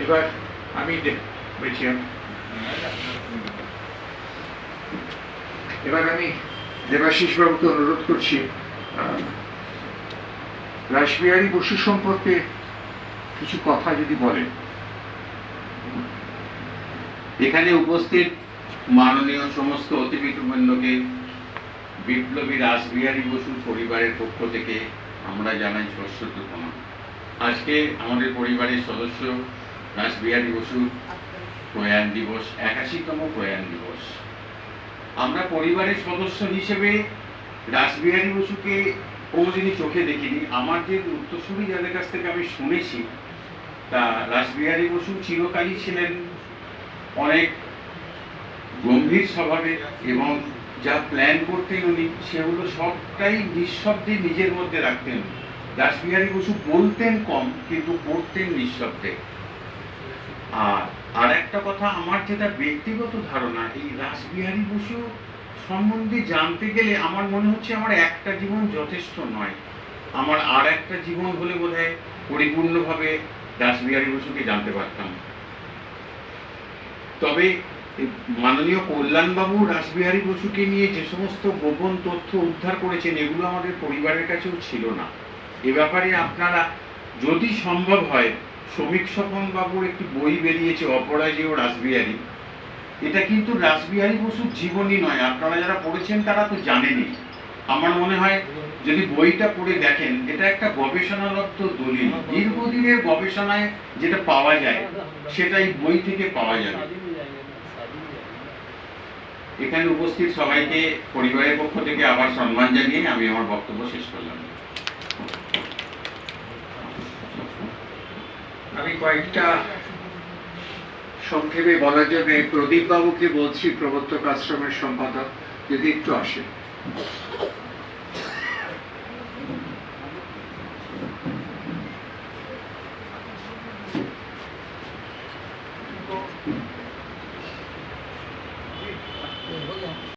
এবার আমি এবার আমি দেবাশিস বাবুকে অনুরোধ করছি রাসবিহারী বসু সম্পর্কে কিছু কথা যদি বলেন। এখানে উপস্থিত মাননীয় সমস্ত অতিথিবৃন্দকে বিপ্লবী রাসবিহারী বসুর পরিবারের পক্ষ থেকে আমরা জানাই সশ্রদ্ধ প্রণাম। আজকে আমাদের পরিবারের সদস্য রাসবিহারী বসুর প্রয়াণ দিবস, ৮১তম প্রয়াণ দিবস। আমরা পরিবারের সদস্য হিসেবে রাসবিহারী বসুকে কোনোদিনই চোখে দেখিনি। আমার যে উত্তরসূরি যাদের কাছ থেকে আমি শুনেছি, তা রাসবিহারী বসু চিরকালই ছিলেন অনেক গম্ভীর স্বভাবে এবং যা প্ল্যান করতেন উনি সেগুলো সবটাই নিঃশব্দে নিজের মধ্যে রাখতেন। রাসবিহারী বসু বলতেন কম, কিন্তু করতেন নিঃশব্দে। আর একটা কথা, আমার যেটা ব্যক্তিগত ধারণা, এই রাসবিহারী বসু সম্বন্ধে জানতে গেলে আমার মনে হচ্ছে আমার একটা জীবন যথেষ্ট নয়। আমার আর একটা জীবন হলে বোধহয় পরিপূর্ণভাবে রাসবিহারী বসুকে জানতে পারতাম। তবে মাননীয় কল্যাণবাবু রাসবিহারী বসুকে নিয়ে যে সমস্ত গোপন তথ্য উদ্ধার করেছেন, এগুলো আমাদের পরিবারের কাছেও ছিল না। এ ব্যাপারে আপনারা যদি সম্ভব হয়, শ্রমিক স্বপন বাবুর একটি বই বেরিয়েছে, অপরাজেয় রাসবিহারী। এটা কিন্তু রাসবিহারী বসুর জীবনী নয়, আপনারা যারা পড়েছেন তারা তো জানেনই। আমার মনে হয় যদি বইটা পড়ে দেখেন, এটা একটা গবেষণালব্ধ দলিল। দীর্ঘদিনের গবেষণায় যেটা পাওয়া যায় সেটা এই বই থেকে পাওয়া যাবে। এখানে উপস্থিত সবাইকে পরিবারের পক্ষ থেকে আবার সম্মান জানিয়ে আমি আমার বক্তব্য শেষ করলাম। আমি কয়েকটা সংক্ষেপে বলার জন্য প্রদীপ বাবুকে বলছি, প্রবর্তক আশ্রমের সম্পাদক, যদি একটু আসেন।